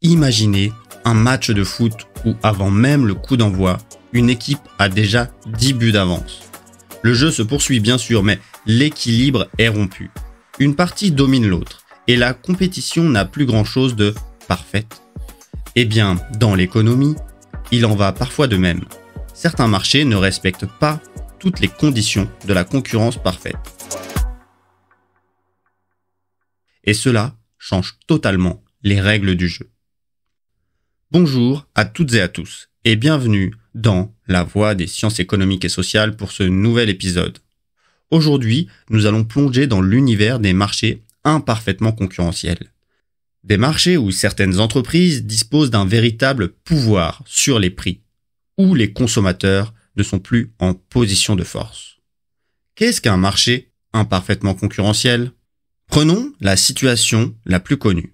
Imaginez un match de foot où avant même le coup d'envoi, une équipe a déjà 10 buts d'avance. Le jeu se poursuit bien sûr, mais l'équilibre est rompu. Une partie domine l'autre et la compétition n'a plus grand-chose de parfaite. Eh bien, dans l'économie, il en va parfois de même. Certains marchés ne respectent pas toutes les conditions de la concurrence parfaite. Et cela change totalement les règles du jeu. Bonjour à toutes et à tous et bienvenue dans La Voie des sciences économiques et sociales pour ce nouvel épisode. Aujourd'hui, nous allons plonger dans l'univers des marchés imparfaitement concurrentiels. Des marchés où certaines entreprises disposent d'un véritable pouvoir sur les prix, où les consommateurs ne sont plus en position de force. Qu'est-ce qu'un marché imparfaitement concurrentiel ? Prenons la situation la plus connue.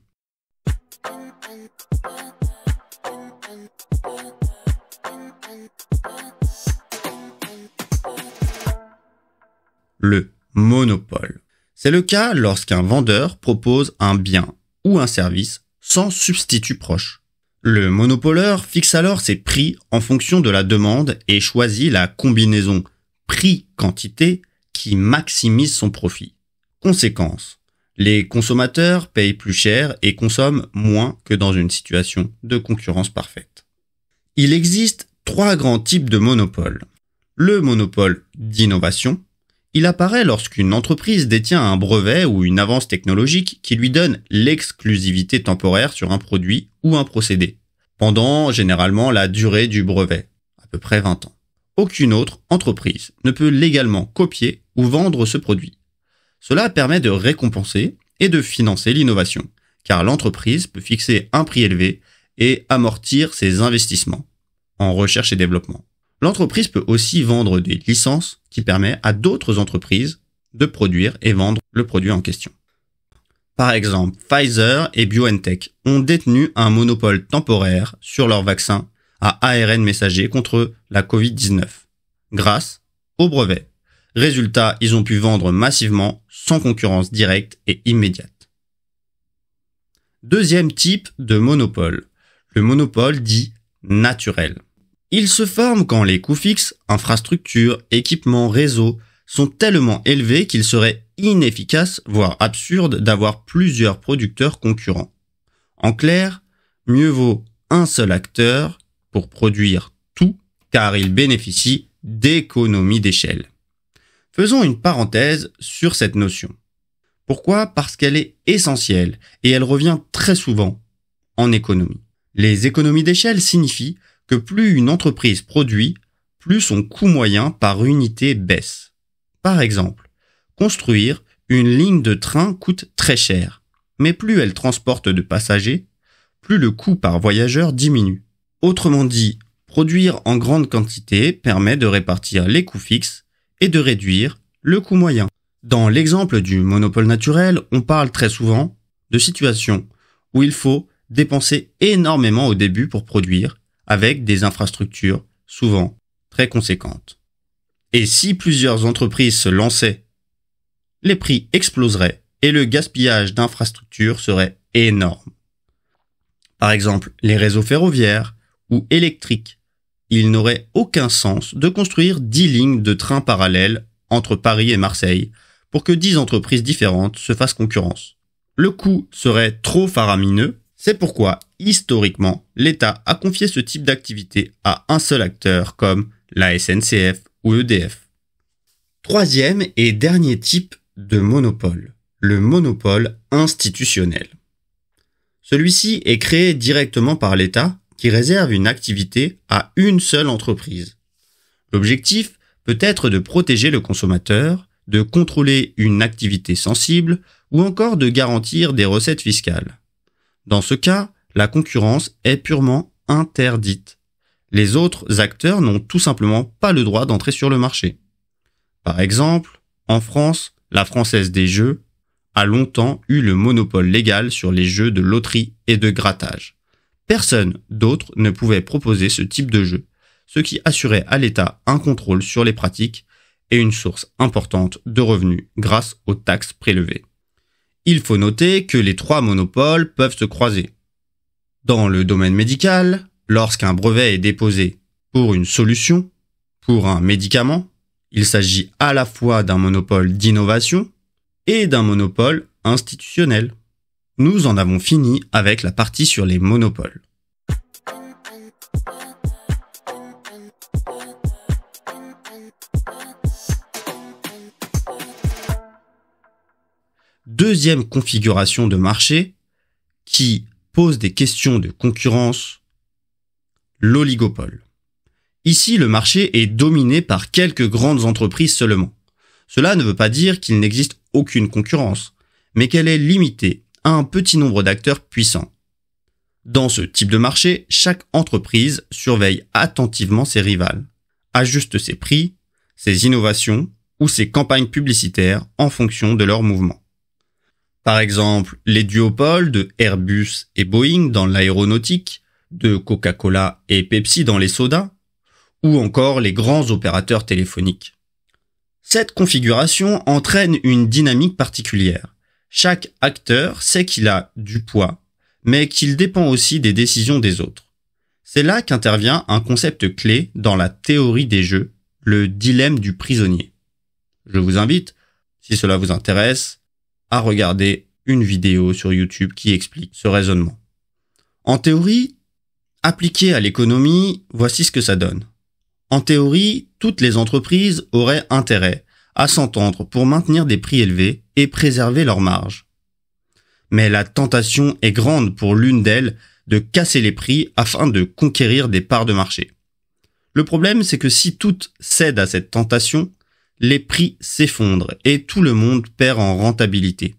Le monopole. C'est le cas lorsqu'un vendeur propose un bien ou un service sans substitut proche. Le monopoleur fixe alors ses prix en fonction de la demande et choisit la combinaison prix-quantité qui maximise son profit. Conséquence, les consommateurs payent plus cher et consomment moins que dans une situation de concurrence parfaite. Il existe 3 grands types de monopole. Le monopole d'innovation. Il apparaît lorsqu'une entreprise détient un brevet ou une avance technologique qui lui donne l'exclusivité temporaire sur un produit ou un procédé, pendant généralement la durée du brevet, à peu près 20 ans. Aucune autre entreprise ne peut légalement copier ou vendre ce produit. Cela permet de récompenser et de financer l'innovation, car l'entreprise peut fixer un prix élevé et amortir ses investissements en recherche et développement. L'entreprise peut aussi vendre des licences qui permettent à d'autres entreprises de produire et vendre le produit en question. Par exemple, Pfizer et BioNTech ont détenu un monopole temporaire sur leur vaccin à ARN messager contre la Covid-19, grâce au brevet. Résultat, ils ont pu vendre massivement sans concurrence directe et immédiate. Deuxième type de monopole, le monopole dit naturel. Il se forme quand les coûts fixes, infrastructures, équipements, réseaux sont tellement élevés qu'il serait inefficace, voire absurde, d'avoir plusieurs producteurs concurrents. En clair, mieux vaut un seul acteur pour produire tout, car il bénéficie d'économies d'échelle. Faisons une parenthèse sur cette notion. Pourquoi ? Parce qu'elle est essentielle et elle revient très souvent en économie. Les économies d'échelle signifient que plus une entreprise produit, plus son coût moyen par unité baisse. Par exemple, construire une ligne de train coûte très cher, mais plus elle transporte de passagers, plus le coût par voyageur diminue. Autrement dit, produire en grande quantité permet de répartir les coûts fixes et de réduire le coût moyen. Dans l'exemple du monopole naturel, on parle très souvent de situations où il faut dépenser énormément au début pour produire, avec des infrastructures souvent très conséquentes. Et si plusieurs entreprises se lançaient, les prix exploseraient et le gaspillage d'infrastructures serait énorme. Par exemple, les réseaux ferroviaires ou électriques. Il n'aurait aucun sens de construire 10 lignes de trains parallèles entre Paris et Marseille pour que 10 entreprises différentes se fassent concurrence. Le coût serait trop faramineux. C'est pourquoi, historiquement, l'État a confié ce type d'activité à un seul acteur comme la SNCF ou EDF. Troisième et dernier type de monopole, le monopole institutionnel. Celui-ci est créé directement par l'État qui réserve une activité à une seule entreprise. L'objectif peut être de protéger le consommateur, de contrôler une activité sensible ou encore de garantir des recettes fiscales. Dans ce cas, la concurrence est purement interdite. Les autres acteurs n'ont tout simplement pas le droit d'entrer sur le marché. Par exemple, en France, la Française des Jeux a longtemps eu le monopole légal sur les jeux de loterie et de grattage. Personne d'autre ne pouvait proposer ce type de jeu, ce qui assurait à l'État un contrôle sur les pratiques et une source importante de revenus grâce aux taxes prélevées. Il faut noter que les 3 monopoles peuvent se croiser. Dans le domaine médical, lorsqu'un brevet est déposé pour une solution, pour un médicament, il s'agit à la fois d'un monopole d'innovation et d'un monopole institutionnel. Nous en avons fini avec la partie sur les monopoles. Deuxième configuration de marché qui pose des questions de concurrence, l'oligopole. Ici, le marché est dominé par quelques grandes entreprises seulement. Cela ne veut pas dire qu'il n'existe aucune concurrence, mais qu'elle est limitée à un petit nombre d'acteurs puissants. Dans ce type de marché, chaque entreprise surveille attentivement ses rivales, ajuste ses prix, ses innovations ou ses campagnes publicitaires en fonction de leurs mouvements. Par exemple, les duopoles de Airbus et Boeing dans l'aéronautique, de Coca-Cola et Pepsi dans les sodas, ou encore les grands opérateurs téléphoniques. Cette configuration entraîne une dynamique particulière. Chaque acteur sait qu'il a du poids, mais qu'il dépend aussi des décisions des autres. C'est là qu'intervient un concept clé dans la théorie des jeux, le dilemme du prisonnier. Je vous invite, si cela vous intéresse, à regarder une vidéo sur YouTube qui explique ce raisonnement. En théorie, appliqué à l'économie, voici ce que ça donne. En théorie, toutes les entreprises auraient intérêt à s'entendre pour maintenir des prix élevés et préserver leurs marges. Mais la tentation est grande pour l'une d'elles de casser les prix afin de conquérir des parts de marché. Le problème, c'est que si toutes cèdent à cette tentation, les prix s'effondrent et tout le monde perd en rentabilité.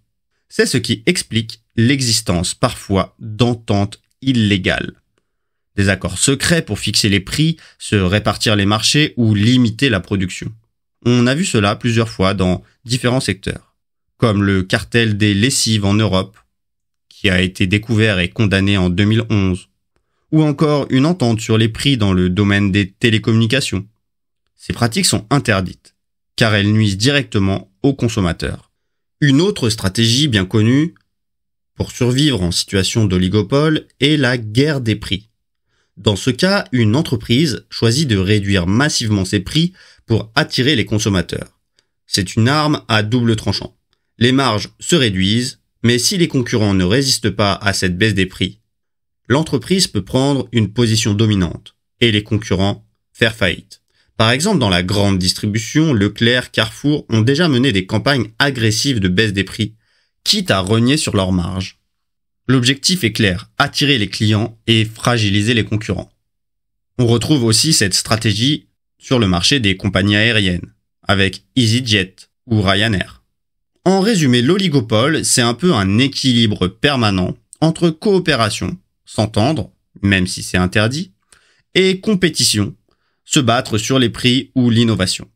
C'est ce qui explique l'existence parfois d'ententes illégales. Des accords secrets pour fixer les prix, se répartir les marchés ou limiter la production. On a vu cela plusieurs fois dans différents secteurs, comme le cartel des lessives en Europe, qui a été découvert et condamné en 2011, ou encore une entente sur les prix dans le domaine des télécommunications. Ces pratiques sont interdites, car elles nuisent directement aux consommateurs. Une autre stratégie bien connue pour survivre en situation d'oligopole est la guerre des prix. Dans ce cas, une entreprise choisit de réduire massivement ses prix pour attirer les consommateurs. C'est une arme à double tranchant. Les marges se réduisent, mais si les concurrents ne résistent pas à cette baisse des prix, l'entreprise peut prendre une position dominante et les concurrents faire faillite. Par exemple, dans la grande distribution, Leclerc, Carrefour ont déjà mené des campagnes agressives de baisse des prix, quitte à rogner sur leurs marges. L'objectif est clair, attirer les clients et fragiliser les concurrents. On retrouve aussi cette stratégie sur le marché des compagnies aériennes, avec EasyJet ou Ryanair. En résumé, l'oligopole, c'est un peu un équilibre permanent entre coopération, s'entendre, même si c'est interdit, et compétition, se battre sur les prix ou l'innovation.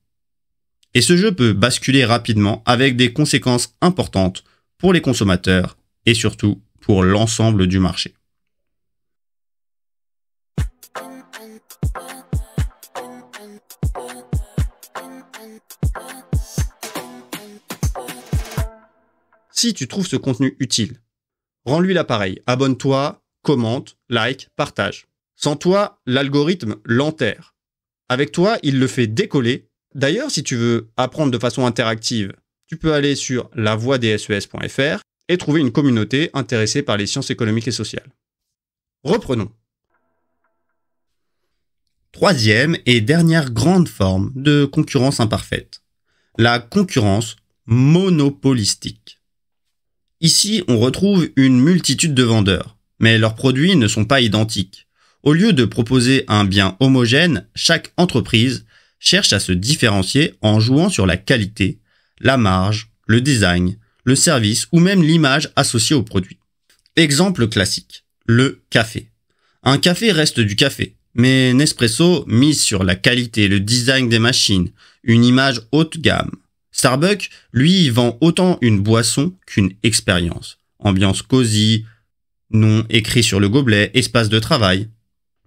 Et ce jeu peut basculer rapidement avec des conséquences importantes pour les consommateurs et surtout pour l'ensemble du marché. Si tu trouves ce contenu utile, rends-lui l'appareil, abonne-toi, commente, like, partage. Sans toi, l'algorithme l'enterre. Avec toi, il le fait décoller. D'ailleurs, si tu veux apprendre de façon interactive, tu peux aller sur lavoidesses.fr et trouver une communauté intéressée par les sciences économiques et sociales. Reprenons. Troisième et dernière grande forme de concurrence imparfaite, la concurrence monopolistique. Ici, on retrouve une multitude de vendeurs, mais leurs produits ne sont pas identiques. Au lieu de proposer un bien homogène, chaque entreprise cherche à se différencier en jouant sur la qualité, la marge, le design, le service ou même l'image associée au produit. Exemple classique, le café. Un café reste du café, mais Nespresso mise sur la qualité, le design des machines, une image haute gamme. Starbucks, lui, vend autant une boisson qu'une expérience. Ambiance cosy, nom écrit sur le gobelet, espace de travail.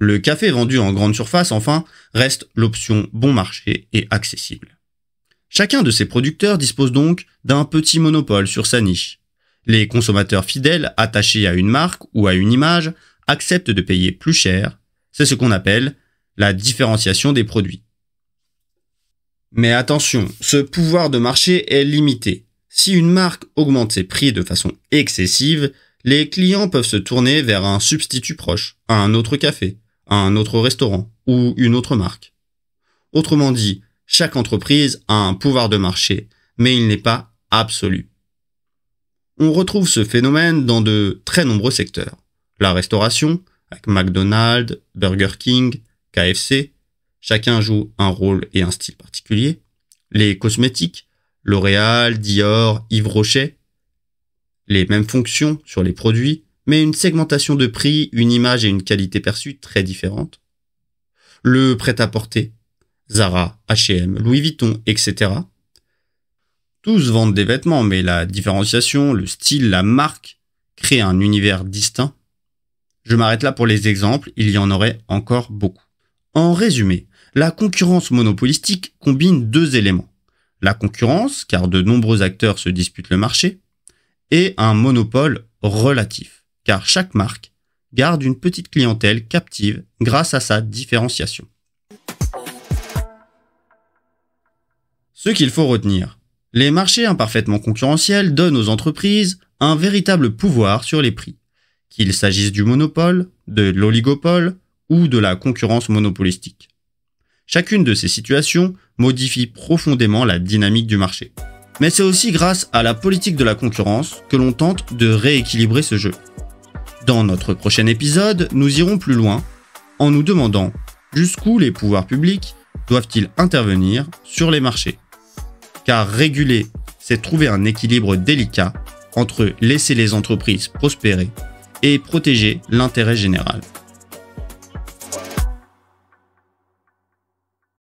Le café vendu en grande surface, enfin, reste l'option bon marché et accessible. Chacun de ces producteurs dispose donc d'un petit monopole sur sa niche. Les consommateurs fidèles, attachés à une marque ou à une image, acceptent de payer plus cher. C'est ce qu'on appelle la différenciation des produits. Mais attention, ce pouvoir de marché est limité. Si une marque augmente ses prix de façon excessive, les clients peuvent se tourner vers un substitut proche, un autre café, un autre restaurant ou une autre marque. Autrement dit, chaque entreprise a un pouvoir de marché, mais il n'est pas absolu. On retrouve ce phénomène dans de très nombreux secteurs. La restauration, avec McDonald's, Burger King, KFC, chacun joue un rôle et un style particulier. Les cosmétiques, L'Oréal, Dior, Yves Rocher, les mêmes fonctions sur les produits, mais une segmentation de prix, une image et une qualité perçue très différentes. Le prêt-à-porter, Zara, H&M, Louis Vuitton, etc. Tous vendent des vêtements, mais la différenciation, le style, la marque créent un univers distinct. Je m'arrête là pour les exemples, il y en aurait encore beaucoup. En résumé, la concurrence monopolistique combine deux éléments. La concurrence, car de nombreux acteurs se disputent le marché, et un monopole relatif, car chaque marque garde une petite clientèle captive grâce à sa différenciation. Ce qu'il faut retenir, les marchés imparfaitement concurrentiels donnent aux entreprises un véritable pouvoir sur les prix, qu'il s'agisse du monopole, de l'oligopole ou de la concurrence monopolistique. Chacune de ces situations modifie profondément la dynamique du marché. Mais c'est aussi grâce à la politique de la concurrence que l'on tente de rééquilibrer ce jeu. Dans notre prochain épisode, nous irons plus loin en nous demandant jusqu'où les pouvoirs publics doivent-ils intervenir sur les marchés. Car réguler, c'est trouver un équilibre délicat entre laisser les entreprises prospérer et protéger l'intérêt général.